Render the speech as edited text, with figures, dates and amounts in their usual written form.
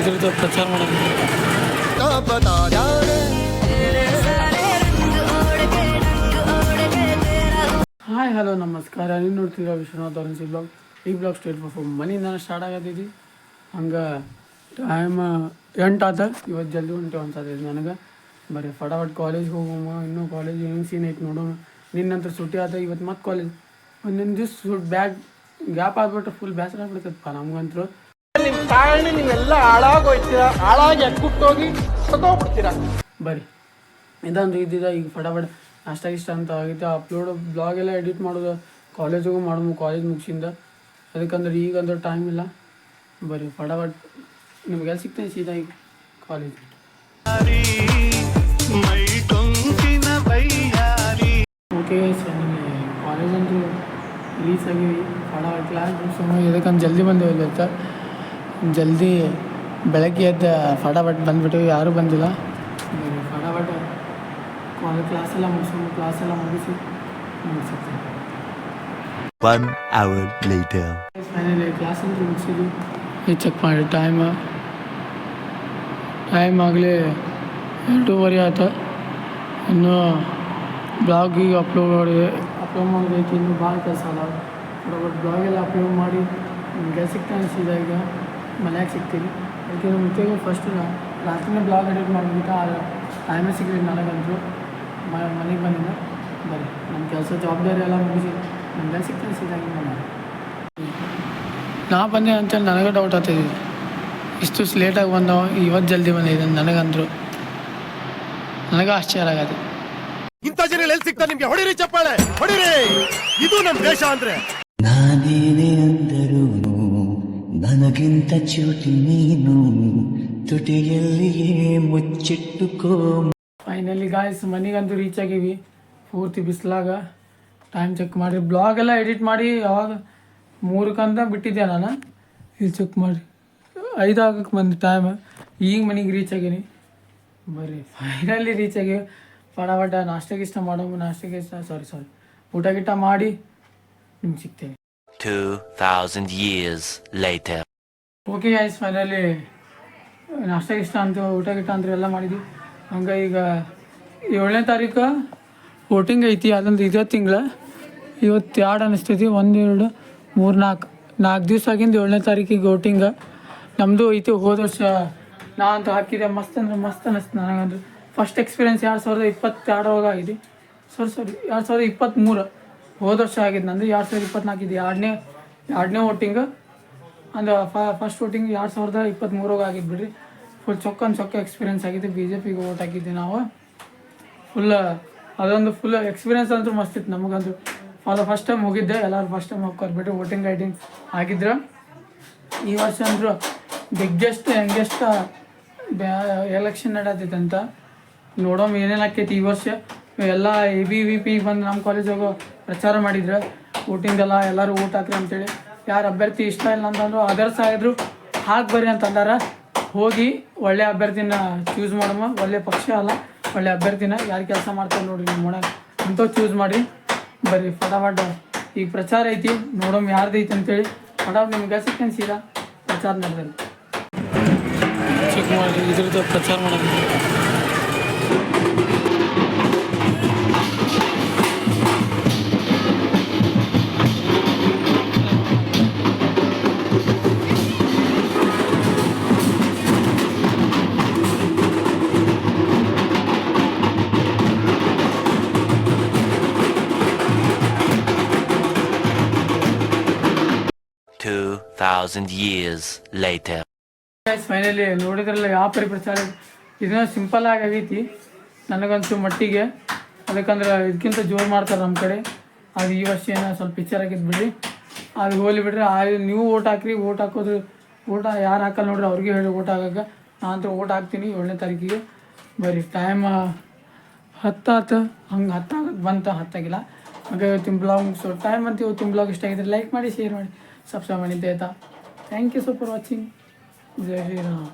ಇದ್ರದ್ದು ಪ್ರಚಾರ ಮಾಡೋದು. ಹಾಯ್ ಹಲೋ ನಮಸ್ಕಾರ. ನೀವು ನೋಡ್ತಿರೋ ವಿಶ್ವನಾಥ್ ಅವರೆನ್ಸಿ ಬ್ಲಾಗ್. ಈ ಬ್ಲಾಗ್ ಸ್ಟೇಟ್ ಮನೆಯಿಂದ ಸ್ಟಾರ್ಟ್ ಆಗತ್ತಿದ್ದಿ. ಹಂಗೆ ಟೈಮ್ 8 ಆತ. ಇವತ್ತು ಜಲ್ದಿ ಹೊಂಟೆ ಅನ್ಸತ್ತೈತಿ ನನಗೆ. ಬರೀ ಫಟಾಫಟ್ ಕಾಲೇಜ್ಗೆ ಹೋಗೋಮ. ಇನ್ನೂ ಕಾಲೇಜ್ ಹೆಂಗೆ ಸೀನ್ ಐತೆ ನೋಡೋಣ. ನಿನ್ನಂತರ ಸುಟ್ಟಿ ಆತ. ಇವತ್ತು ಮತ್ತೆ ಕಾಲೇಜ್ ಒಂದೊಂದು ದಿವ್ಸ ಗ್ಯಾಪ್ ಆಗ್ಬಿಟ್ರೆ ಫುಲ್ ಬೇಸರ ಆಗ್ಬಿಡ್ತೈತಪ್ಪ ನಮ್ಗಂತೂ. ನಿಮ್ಮ ಕಾರಣ ನೀವೆಲ್ಲ ಹಾಳಾಗೋಯ್ತೀರ, ಹಾಳಾಗಿ ಎಕ್ಕುಟ್ಟೋಗಿ ಸತ್ತೋಗ್ಬಿಡ್ತೀರ. ಬರೀ ಇದಂದ್ರೆ ಇದ್ದಿದ್ದ ಈಗ ಫಟಾಫಟ್ ಅಷ್ಟ ಇಷ್ಟ ಅಂತ ಆಗೈತೆ. ಅಪ್ಲೋಡ್ ಬ್ಲಾಗ್ ಎಲ್ಲ ಎಡಿಟ್ ಮಾಡೋದು ಕಾಲೇಜಿಗೂ ಮಾಡೋದು, ಕಾಲೇಜ್ ಮುಗಿಸಿಂದ. ಅದಕ್ಕಂದ್ರೆ ಈಗಂದ್ರೆ ಟೈಮ್ ಇಲ್ಲ. ಬರೀ ಫಟಾಫಟ್ ನಿಮಗೆಲ್ಲ ಸಿಗ್ತೇನೆ ಸೀದಾ ಈಗ ಕಾಲೇಜ್. ಓಕೆ ಸರ್, ಕಾಲೇಜ್ ಅಂತೂ ರೀಚ್ ಆಗಿವಿ. ಫಟಾಫಟ್ ಕ್ಲಾಸ್ ಮುಗಿಸೋಣ. ಇದಕ್ಕಂತ ಜಲ್ದಿ ಬಂದೇವಿಲ್ಲ ಅಂತ. ಜಲ್ದಿ ಬೆಳಗ್ಗೆ ಎದ್ದು ಫಟಾಫಟ್ ಬಂದುಬಿಟ್ಟು ಯಾರೂ ಬಂದಿಲ್ಲ. ಫಟಾಫಟ್ ಕ್ಲಾಸೆಲ್ಲ ಮುಗಿಸೋಣ. ಕ್ಲಾಸೆಲ್ಲ ಮುಗಿಸಿ ಮುಗಿಸುತ್ತೆ. ಫೈನಲಿ ಕ್ಲಾಸ್ ಅಂತೂ ಮುಗಿಸಿದ್ವಿ. ಈಗ ಚೆಕ್ ಮಾಡಿ ಟೈಮ್ ಆಗಲಿ 2:30 ಆಯ್ತು. ಇನ್ನೂ ಬ್ಲಾಗಿಗೆ ಅಪ್ಲೋಡ್ ಮಾಡೋದೈತಿ. ಇನ್ನೂ ಭಾಳ ಕೆಲಸ ಅಲ್ಲ. ಬಟ್ ಬ್ಲಾಗೆಲ್ಲ ಅಪ್ಲೋಡ್ ಮಾಡಿ ನಿಮಗೆ ಸಿಗ್ತಾನೆ ಸೀದಾ ಈಗ ಮನ್ಯಾಗ ಸಿಗ್ತೀವಿ. ಅದಕ್ಕೆ ಮುಖ್ಯ ಫಸ್ಟ್ ರಾತ್ರಿನೇ ಬ್ಲಾಗ್ ಎಡಿಟ್ ಮಾಡಿಬಿಟ್ಟು ಟೈಮೇ ಸಿಗಲಿ ನನಗಂತೂ. ಮನೆಗೆ ಬಂದಿದ್ದ ಬರೀ ನಮ್ಮ ಕೆಲಸ ಜವಾಬ್ದಾರಿ ಎಲ್ಲ ಮುಗಿಸಿ ನಮ್ಗೆ ಸಿಗ್ತಾನೆ ಸೀದಾ ಈಗ ಮನೆ. ನಾ ಬಂದೆ ಅಂತೇಳಿ ನನಗೆ ಡೌಟ್ ಆಗ್ತಾಯಿದ್ವಿ. ಇಷ್ಟು ಲೇಟಾಗಿ ಬಂದವ, ಇವತ್ತು ಜಲ್ದಿ ಬಂದಿದ್ದೆ ನನಗಂದ್ರು. ನನಗೆ ಆಶ್ಚರ್ಯ ಆಗತ್ತೆ. ಇಂಥ ಜನ ಎಲ್ಲಿ ಸಿಗ್ತಾರೆ ನಿಮ್ಗೆ? ಹೊಡಿರಿ ಚಪ್ಪಾಳೆ, ಹೊಡಿರಿ. ಇದು ನಮ್ಮ ದೇಶ ಅಂದ್ರೆ. ನಾನೇನೇ ಅಂದರು ನನಗಿಂತ ಚೂಟಿ ನೀನು, ತುಟಿಯಲ್ಲಿಯೇ ಮುಚ್ಚಿಟ್ಟುಕೋ. ಫೈನಲಿ ಗಾಯ್ಸ್ ಮನೆಗಂತೂ ರೀಚ್ ಆಗೀವಿ. ಪೂರ್ತಿ ಬಿಸಿಲಾಗ ಟೈಮ್ ಚೆಕ್ ಮಾಡಿ ಬ್ಲಾಗ್ ಎಲ್ಲ ಎಡಿಟ್ ಮಾಡಿ ಯಾವಾಗ 3 ಬಿಟ್ಟಿದ್ದೆ ನಾನು. ಇಲ್ಲಿ ಚೆಕ್ ಮಾಡಿ 5 ಆಗಕ್ಕೆ ಬಂದು ಟೈಮ್. ಈಗ ಮನೆಗೆ ರೀಚ್ ಆಗೀನಿ. ಬರ್ರಿ ಫೈನಲಿ ರೀಚ್ ಆಗೀವಿ. ಫಟಾಫಟ ನಾಷ್ಟ ಮಾಡೋದು. ಸಾರಿ ಊಟ ಗಿಟ ಮಾಡಿ ನಿಮ್ಗೆ ಸಿಗ್ತೇವೆ. 2000 years later. Okay guys, finally ನಾಷ್ಟ ಅಂತ ಊಟ ಗಿಟ ಅಂತ ಎಲ್ಲ ಮಾಡಿದ್ವಿ. ಹಂಗೆ ಈಗ 7ನೇ ತಾರೀಕು ವೋಟಿಂಗ್ ಐತಿ. ಅದಂದ್ರೆ ಇದೇ ತಿಂಗಳ. ಇವತ್ತು 2 ಅನ್ನಿಸ್ತೈತಿ. 1 2 3 4 ದಿವಸ ಆಗಿಂದ 7ನೇ ತಾರೀಕಿಗೆ ವೋಟಿಂಗ ನಮ್ಮದು ಐತಿ. ಹೋದ ವರ್ಷ ನಾ ಅಂತೂ ಹಾಕಿದೆ. ಮಸ್ತ್ ಅನ್ನಿಸ್ತು ನನಗಂದ್ರೆ. ಫಸ್ಟ್ ಎಕ್ಸ್ಪೀರಿಯನ್ಸ್ 2022 ಒಳಗೆ ಆಗಿದೆ. ಸಾರಿ 2023 ಹೋದ ವರ್ಷ ಆಗಿದ್ದು. ನಂದು 2024 ಇದೆ. ಎರಡನೇ ವೋಟಿಂಗ್ ಅಂದ್ರೆ ಫಸ್ಟ್ ವೋಟಿಂಗ್ 2023 ಆಗಿದ್ದು ಬಿಡ್ರಿ. ಫುಲ್ ಚೊಕ್ಕ ಎಕ್ಸ್ಪೀರಿಯನ್ಸ್ ಆಗಿದೆ. BJP ವೋಟ್ ಹಾಕಿದ್ದೆ ನಾವು. ಅದೊಂದು ಫುಲ್ ಎಕ್ಸ್ಪೀರಿಯನ್ಸ್ ಅಂತೂ ಮಸ್ತ್ ಇತ್ತು ನಮಗಂತೂ. ಫಸ್ಟ್ ಟೈಮ್ ಹೋಗಿದ್ದೆ. ಎಲ್ಲರೂ ಫಸ್ಟ್ ಟೈಮ್ ಹೋಗ್ಕೊರ್ಬಿಟ್ಟು ವೋಟಿಂಗ್ ಆಗಿದ್ರು. ಈ ವರ್ಷ ಅಂದರು ಬಿಗ್ಗೆಸ್ಟ್ ಯಂಗೆಸ್ಟ್ ಎಲೆಕ್ಷನ್ ನಡೆದೈತೆ ಅಂತ. ನೋಡೋಮ್ ಏನೇನು ಆಕೈತಿ ಈ ವರ್ಷ. ಎಲ್ಲ ABVP ಬಂದು ನಮ್ಮ ಕಾಲೇಜ್ ಹೋಗೋ ಪ್ರಚಾರ ಮಾಡಿದ್ರು. ವೋಟಿಂಗೆಲ್ಲ ಎಲ್ಲರೂ ವೋಟ್ ಹಾಕ್ರಿ ಅಂತೇಳಿ. ಯಾರು ಅಭ್ಯರ್ಥಿ ಇಷ್ಟ ಇಲ್ಲ ಅಂತಂದ್ರು ಅದರ್ಸ್ ಆಗಿದ್ರು ಹಾಕಿ ಬರ್ರಿ ಅಂತಂದಾರ. ಹೋಗಿ ಒಳ್ಳೆ ಅಭ್ಯರ್ಥಿನ ಚೂಸ್ ಮಾಡಮ್ಮ. ಒಳ್ಳೆ ಪಕ್ಷ ಅಲ್ಲ, ಒಳ್ಳೆ ಅಭ್ಯರ್ಥಿನ ಯಾರು ಕೆಲಸ ಮಾಡ್ತಾರೆ ನೋಡಿರಿ ನಿಮ್ಮ ಒಳಗೆ ಅಂಥವು ಚೂಸ್ ಮಾಡಿ ಬರ್ರಿ. ಫಟಾಫಟ್ ಈಗ ಪ್ರಚಾರ ಐತಿ. ನೋಡೋಮ್ ಯಾರ್ದು ಐತಿ ಅಂತೇಳಿ ಫಟಾಫಟ್ ನಿಮ್ಗೆ ಸಿಗ್ತೇನೆ ಸೀದಾ ಪ್ರಚಾರ ನಡೆದಲ್ಲಿ. ಚೆಕ್ ಮಾಡಿ ಇದ್ರದ್ದು ಪ್ರಚಾರ ಮಾಡೋದು. years later. ಫೈನಲಿ ನೋಡಿದ್ರಲ್ಲ ಯಾವ ಪ್ರಚಾರ. ಇದನ್ನ ಸಿಂಪಲ್ ಆಗೈತಿ ನನಗಂತೂ ಮಟ್ಟಿಗೆ. ಅದಕ್ಕಂದ್ರೆ ಇದಕ್ಕಿಂತ ಜೋರು ಮಾಡ್ತಾರೆ ನಮ್ಮ ಕಡೆ. ಅದು ಈ ವರ್ಷ ಏನೋ ಸ್ವಲ್ಪ ಪಿಕ್ಚರ್ ಆಗಿದ್ದು ಬಿಡ್ರಿ. ಅದು ಹೋಲಿ ಬಿಡ್ರಿ. ನೀವು ಓಟ್ ಹಾಕ್ರಿ. ಓಟ್ ಹಾಕೋದು ಯಾರು ಹಾಕಲ್ಲ ನೋಡ್ರಿ ಅವ್ರಿಗೆ ಹೇಳಿ ಓಟ್ ಹಾಕಕ್ಕೆ. ನಾನಂತೂ ಓಟ್ ಹಾಕ್ತೀನಿ 7ನೇ ತಾರೀಕಿಗೆ. ಬರೀ ಟೈಮ್ 10 ಆಯ್ತು. ಹಂಗೆ 10 ಆಗಕ್ಕೆ ಬಂತು. 10 ಆಗಿಲ್ಲ. ಹಾಗೆ ಇವತ್ತಿನ ಬ್ಲಾಗ್ ಮುಗಿಸೋ ಟೈಮ್ ಅಂತ. ಇವತ್ತಿನ ಬ್ಲಾಗ್ ಇಷ್ಟ ಆಗಿದ್ರೆ ಲೈಕ್ ಮಾಡಿ, ಶೇರ್ ಮಾಡಿ, ಸಬ್ಸ್ಕ್ರೈಬ್ ಮಾಡಿ ಆಯಿತಾ. Thank you for watching. ಜೈ ಶ್ರೀರಾಮ್.